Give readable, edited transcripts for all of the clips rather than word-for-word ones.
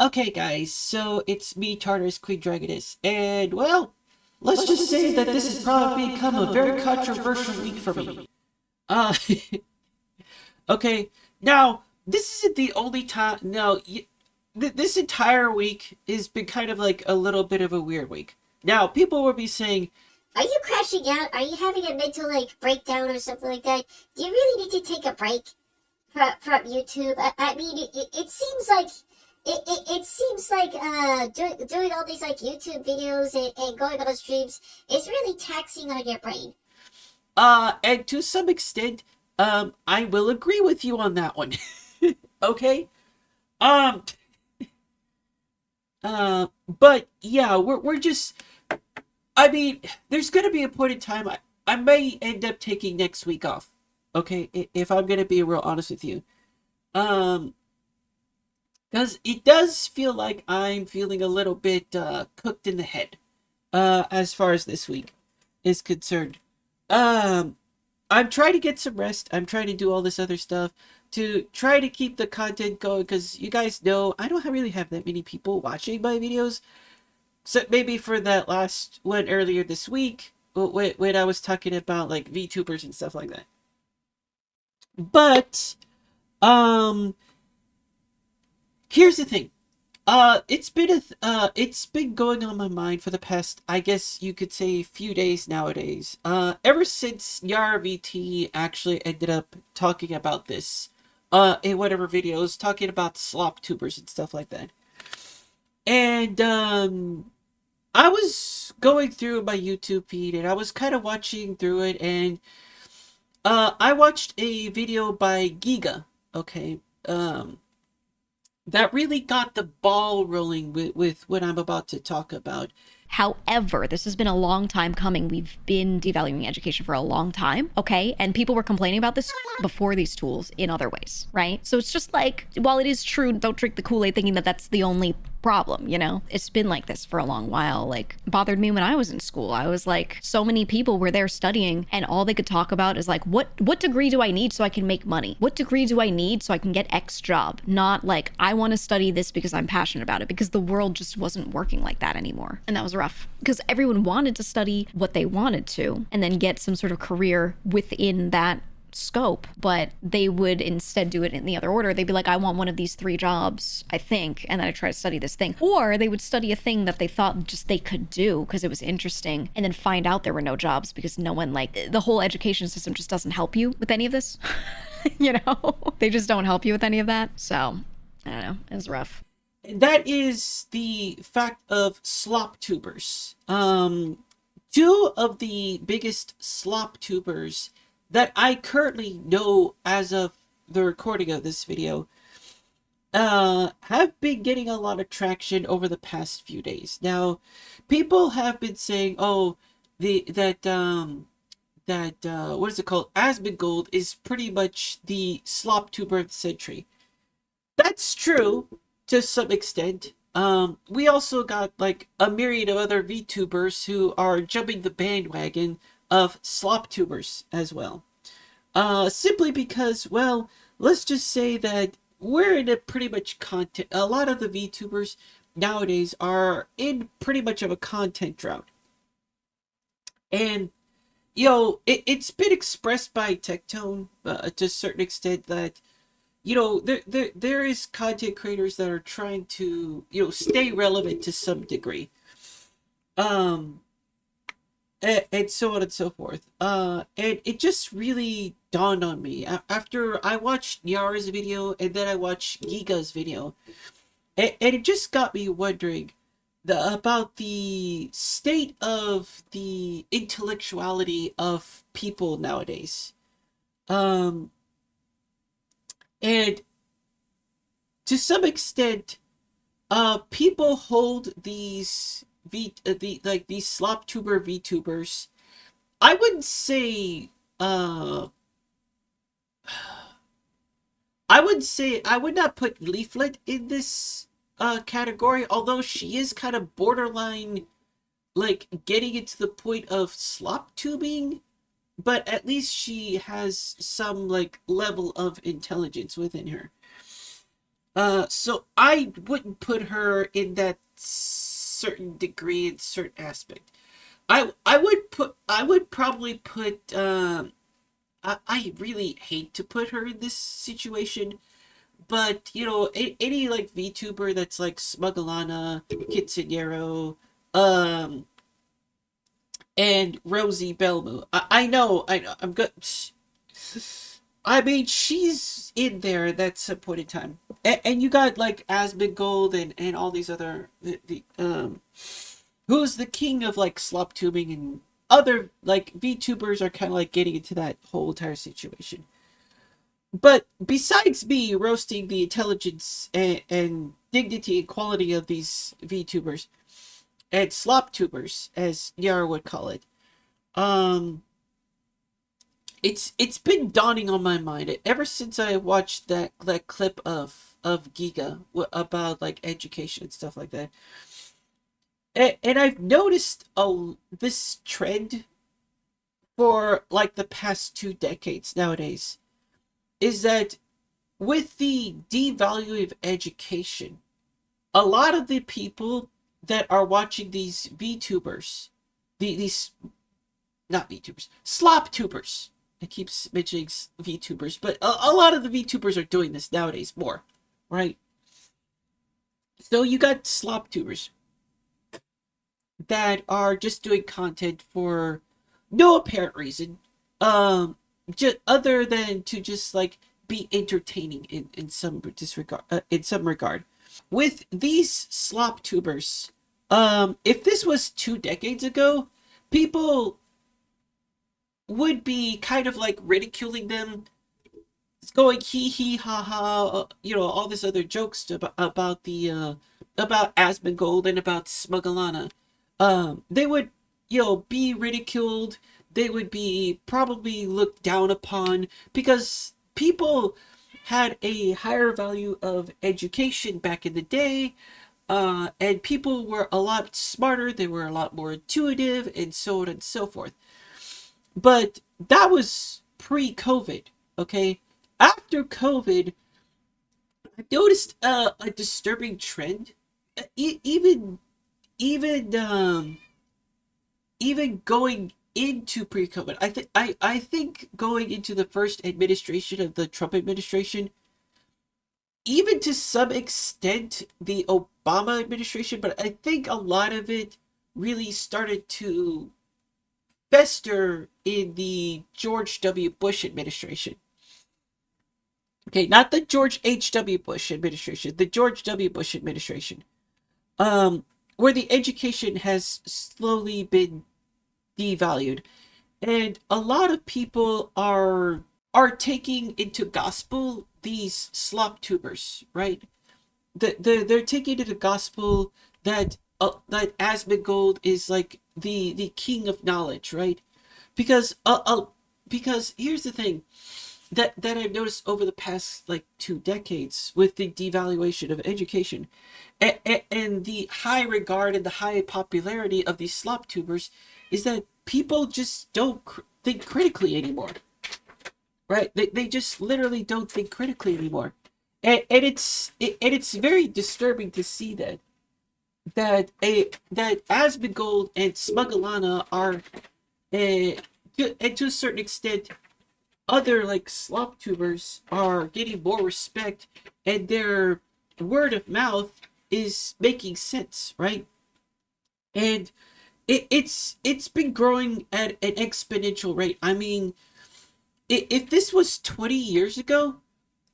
Okay, guys, so it's me, Tartarus Queen Dragoness, and well, let's just say that this has probably become a very controversial week for me. Uh, okay, now, this isn't the only time, no, this entire week has been kind of like a little bit of a weird week. Now, people will be saying, Are you crashing out? Are you having a mental breakdown or something like that? Do you really need to take a break from YouTube? I mean, it seems like it seems like doing all these YouTube videos and going on streams is really taxing on your brain. and to some extent, I will agree with you on that one. Okay? Um, but yeah, we're just, I mean, there's gonna be a point in time I may end up taking next week off. Okay, if I'm gonna be real honest with you, um, because it does feel like I'm feeling a little bit cooked in the head, as far as this week is concerned. Um, I'm trying to get some rest. I'm trying to do all this other stuff to try to keep the content going because you guys know I don't really have that many people watching my videos. So maybe for that last one earlier this week, when I was talking about like VTubers and stuff like that. But um, here's the thing. It's been going on my mind for the past, I guess you could say, few days nowadays. Ever since Yara VT actually ended up talking about this, in whatever videos, talking about Sloptubers and stuff like that. And I was going through my YouTube feed and I was kind of watching through it, and I watched a video by Giga. Okay, that really got the ball rolling with what I'm about to talk about. However, this has been a long time coming. We've been devaluing education for a long time, okay? And people were complaining about this before these tools in other ways, right? So it's just like, while it is true, don't drink the Kool-Aid thinking that that's the only problem, you know? It's been like this for a long while. Like, it bothered me when I was in school. I was like, so many people were there studying and all they could talk about is like, what degree do I need so I can make money? What degree do I need so I can get X job? Not like, I want to study this because I'm passionate about it, because the world just wasn't working like that anymore. And that was rough because everyone wanted to study what they wanted to and then get some sort of career within that scope, but they would instead do it in the other order. They'd be like, I want one of these three jobs, I think, and then I try to study this thing. Or they would study a thing that they thought just they could do because it was interesting, and then find out there were no jobs because no one, like, the whole education system just doesn't help you with any of this. You know, they just don't help you with any of that. So I don't know, it was rough. That is the fact of Sloptubers. Two of the biggest Sloptubers that I currently know as of the recording of this video have been getting a lot of traction over the past few days. Now, people have been saying, "Oh, what is it called? Asmongold is pretty much the Sloptuber of the century." That's true to some extent. We also got like a myriad of other VTubers who are jumping the bandwagon of Sloptubers as well. Simply because, well, let's just say that we're in a pretty much content. A lot of the VTubers nowadays are in pretty much of a content drought, and it's been expressed by Tectone to a certain extent that there is content creators that are trying to stay relevant to some degree, um and so on and so forth. And it just really dawned on me after I watched Nyara's video and then I watched Giga's video, and it just got me wondering about the state of the intellectuality of people nowadays. um and to some extent, people hold these these Sloptuber VTubers. I wouldn't say I would not put Leaflet in this category, although she is kind of borderline, like getting it to the point of slop tubing, but at least she has some like level of intelligence within her. So I wouldn't put her in that certain degree in certain aspect. I would probably put I really hate to put her in this situation, but you know, any like VTuber that's like Smugalana, Kitsunero, um, and Rosie Belmu. I know, I'm good. I mean, she's in there at that some point in time, and you got like Asmongold and all these other who's the king of like slop tubing and other like VTubers are kind of like getting into that whole entire situation. But besides me roasting the intelligence and dignity and quality of these VTubers and slop tubers, as Yara would call it, um, it's been dawning on my mind ever since I watched that clip of Giga about like education and stuff like that. And I've noticed this trend for like the past 2 decades nowadays is that with the devaluing of education, a lot of the people that are watching these VTubers, these not VTubers, Sloptubers. I keep mentioning VTubers, but a lot of the VTubers are doing this nowadays more, right? So you got Sloptubers that are just doing content for no apparent reason, just other than to just like be entertaining in some disregard, in some regard. With these Sloptubers, if this was 2 decades ago, people would be kind of like ridiculing them, going hee hee ha ha, you know, all this other jokes about the about Asmongold and about Smugalana. They would, you know, be ridiculed. They would be probably looked down upon because people had a higher value of education back in the day, and people were a lot smarter. They were a lot more intuitive, and so on and so forth. But that was pre-COVID, okay? After COVID, I noticed a disturbing trend. Even even even going into pre-COVID, I think going into the first administration of the Trump administration, even to some extent the Obama administration, but I think a lot of it really started to fester in the George W. Bush administration. Okay, not the George H.W. Bush administration, the George W. Bush administration. Where the education has slowly been devalued. And a lot of people are taking into gospel these slop tubers, right? They're taking into gospel that Asmongold is like the king of knowledge, right? Because because here's the thing that I've noticed over the past like 2 decades with the devaluation of education and the high regard and the high popularity of these slop tubers is that people just don't think critically anymore, right? They just literally don't think critically anymore, and it's very disturbing to see that Asmongold and Smugalana are and to a certain extent other like slop tubers are getting more respect and their word of mouth is making sense, right? And it's been growing at an exponential rate. I mean, if this was 20 years ago,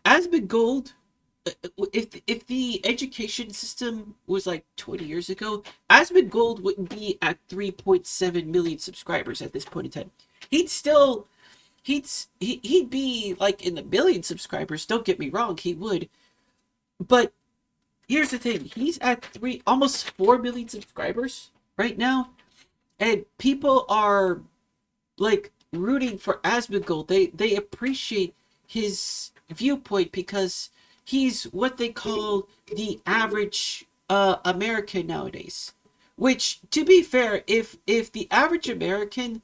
Asmongold, if the education system was like 20 years ago, Asmongold wouldn't be at 3.7 million subscribers at this point in time. He'd still he'd be like in the million subscribers. Don't get me wrong, he would. But here's the thing: he's at almost 4 million subscribers right now, and people are like rooting for Asmongold. They appreciate his viewpoint because he's what they call the average American nowadays. Which, to be fair, if the average American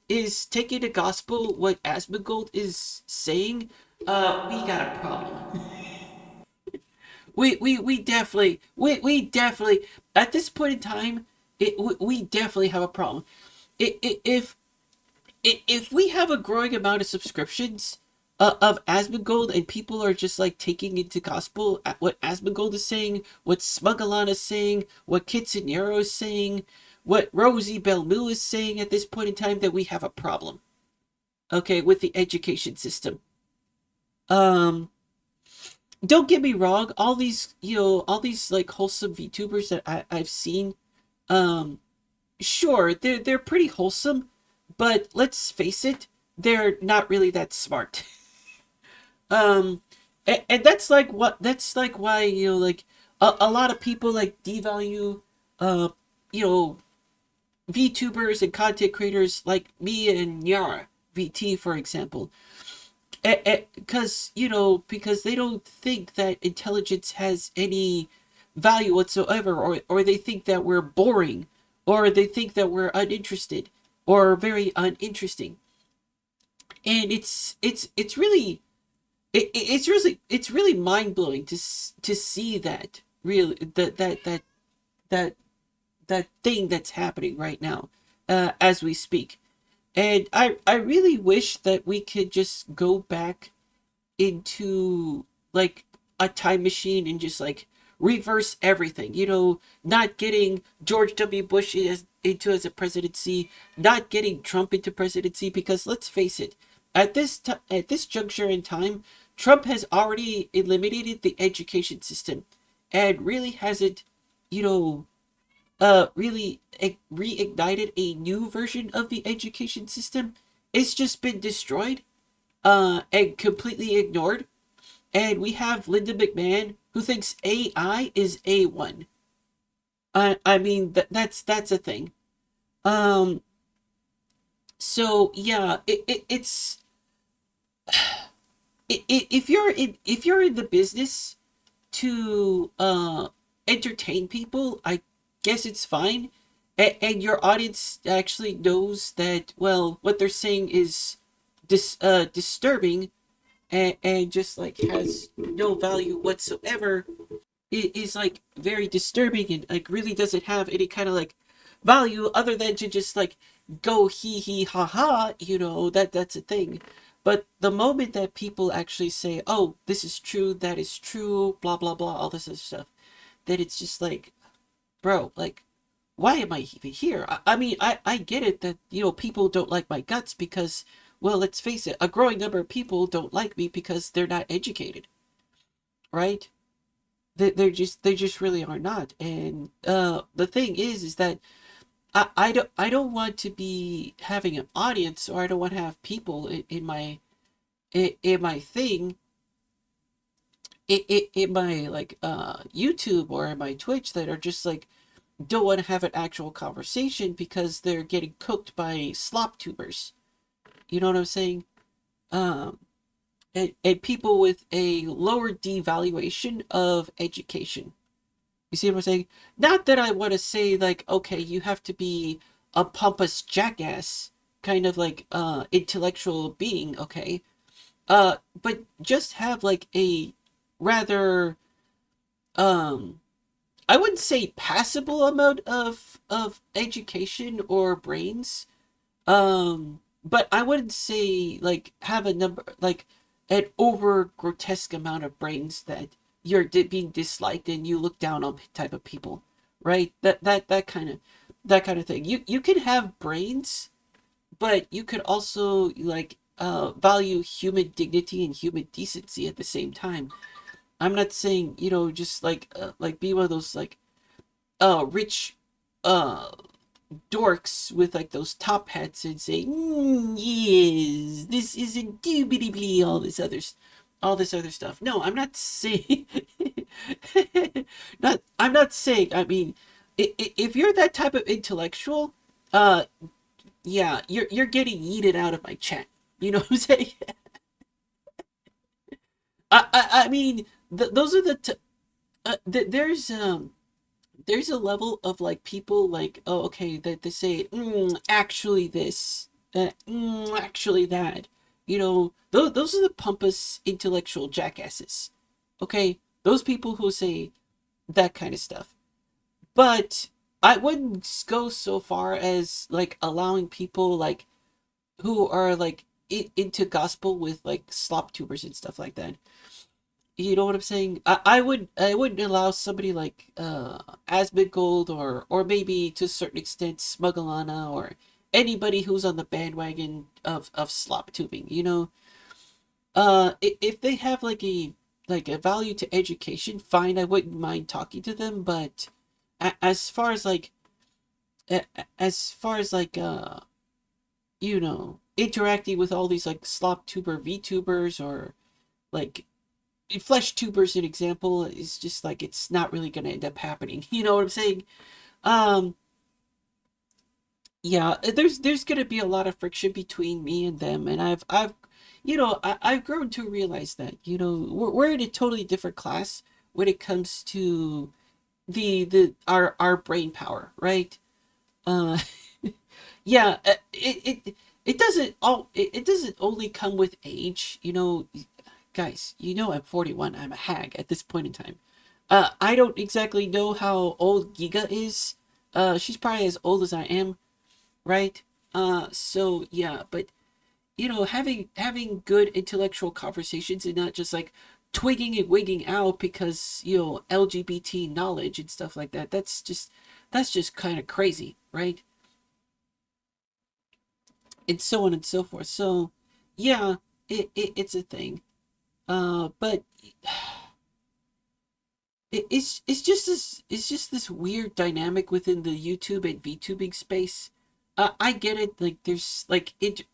is taking the gospel what Asmongold is saying, we got a problem. we definitely we definitely at this point in time we definitely have a problem. If if we have a growing amount of subscriptions of Asmongold and people are just like taking into gospel what Asmongold is saying, what Smugalon is saying, what Kitsunero is saying, what Rosie Belmu is saying at this point in time, that we have a problem. Okay, with the education system. Um, don't get me wrong, all these all these like wholesome VTubers that I've seen, um, sure, they're pretty wholesome, but let's face it, they're not really that smart. And that's like why like a lot of people like devalue uh you know VTubers and content creators like me and Yara VT, for example, because because they don't think that intelligence has any value whatsoever, or they think that we're boring, or they think that we're uninterested or very uninteresting. And it's really mind-blowing to see that, really, that that thing that's happening right now, as we speak. And I really wish that we could just go back into like a time machine and just like reverse everything. Not getting George W. Bush into as a presidency, not getting Trump into presidency, because let's face it, at this juncture in time, Trump has already eliminated the education system and really hasn't, you know, really reignited a new version of the education system. It's just been destroyed, and completely ignored. And we have Linda McMahon, who thinks AI is A1. I mean, that's a thing. Um, so yeah, if you're in the business to entertain people, I guess it's fine. And your audience actually knows that, well, what they're saying is disturbing, and just like has no value whatsoever. It is like very disturbing, and like really doesn't have any kind of like value other than to just like go hee hee ha ha, that's a thing. But the moment that people actually say, oh, this is true, that is true, blah blah blah, all this other stuff, then it's just like, bro, like, why am I even here? I mean, I get it that, people don't like my guts because, well, let's face it, a growing number of people don't like me because they're not educated, right? They just really are not. And the thing is that I don't want to be having an audience, or I don't want to have people in my thing, in my like YouTube or in my Twitch, that are just like don't want to have an actual conversation because they're getting cooked by Sloptubers. You know what I'm saying? Um, and people with a lower devaluation of education. You see what I'm saying? Not that I want to say like, okay, you have to be a pompous jackass kind of like intellectual being, okay? But just have like a rather I wouldn't say passable amount of education or brains. But I wouldn't say like have a number like an over grotesque amount of brains that you're being disliked and you look down on type of people, right? That kind of thing. You can have brains, but you could also like value human dignity and human decency at the same time. I'm not saying, just like be one of those like rich uh dorks with like those top hats and say, yes, this is indubitably all this other stuff. No, I'm not saying not I'm not saying, I mean, if you're that type of intellectual, uh yeah, you're getting yeeted out of my chat. You know what I'm saying? I mean, those are there's a level of like people like, oh, okay, that they say, actually this, actually that. Those are the pompous intellectual jackasses. Okay, Those people who say that kind of stuff. But I wouldn't go so far as like allowing people like who are like into gospel with like Sloptubers and stuff like that. You know what I'm saying? I wouldn't allow somebody like Asmongold or maybe to a certain extent Smugglana or anybody who's on the bandwagon of slop tubing, you know. If they have like a value to education, fine, I wouldn't mind talking to them, but as far as like as far as like you know, interacting with all these like slop tuber VTubers or like flesh tubers, an example, is just like it's not really going to end up happening. You know what I'm saying? Um, yeah, there's going to be a lot of friction between me and them, and I've you know I've grown to realize that we're in a totally different class when it comes to the our brain power, right? Uh, yeah, it doesn't only come with age, you know. Guys, you know I'm 41. I'm a hag at this point in time. I don't exactly know how old Giga is. She's probably as old as I am, right? So yeah, but having good intellectual conversations and not just like twigging and wigging out because LGBT knowledge and stuff like that. That's just kind of crazy, right? And so on and so forth. So yeah, it's a thing. But it's just this weird dynamic within the YouTube and VTubing space. I get it. Like there's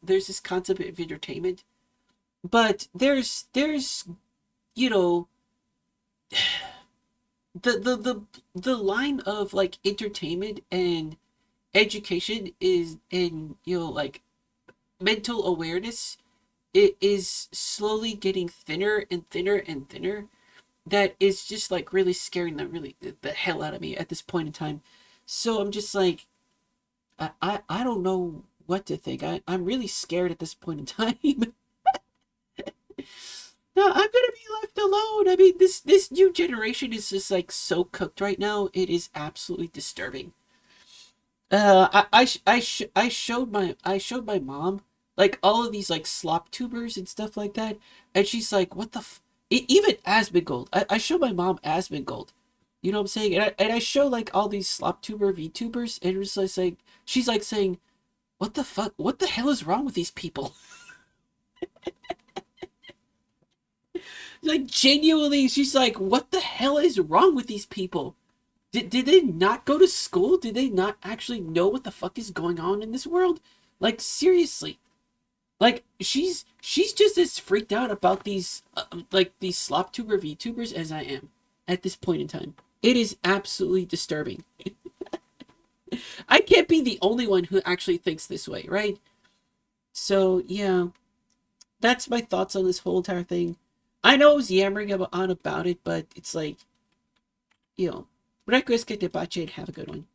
this concept of entertainment, but there's you know the line of like entertainment and education is and like mental awareness. It is slowly getting thinner and thinner and thinner. That is just like really scaring the hell out of me at this point in time. So I'm just like, I don't know what to think. I'm really scared at this point in time. No, I'm gonna be left alone. I mean, this new generation is just like so cooked right now. It is absolutely disturbing. I showed my mom like all of these like slop tubers and stuff like that, and she's like, "What the?" Even Asmongold. I show my mom Asmongold. You know what I'm saying? And I show like all these slop tuber VTubers, and it's just like she's like saying, "What the fuck? What the hell is wrong with these people?" Like genuinely, she's like, "What the hell is wrong with these people? Did they not go to school? Did they not actually know what the fuck is going on in this world? Like seriously." Like she's just as freaked out about these like these sloptuber VTubers as I am at this point in time. It is absolutely disturbing. I can't be the only one who actually thinks this way, right? So yeah, that's my thoughts on this whole entire thing. I know I was yammering on about it, but it's like, request que te bache and have a good one.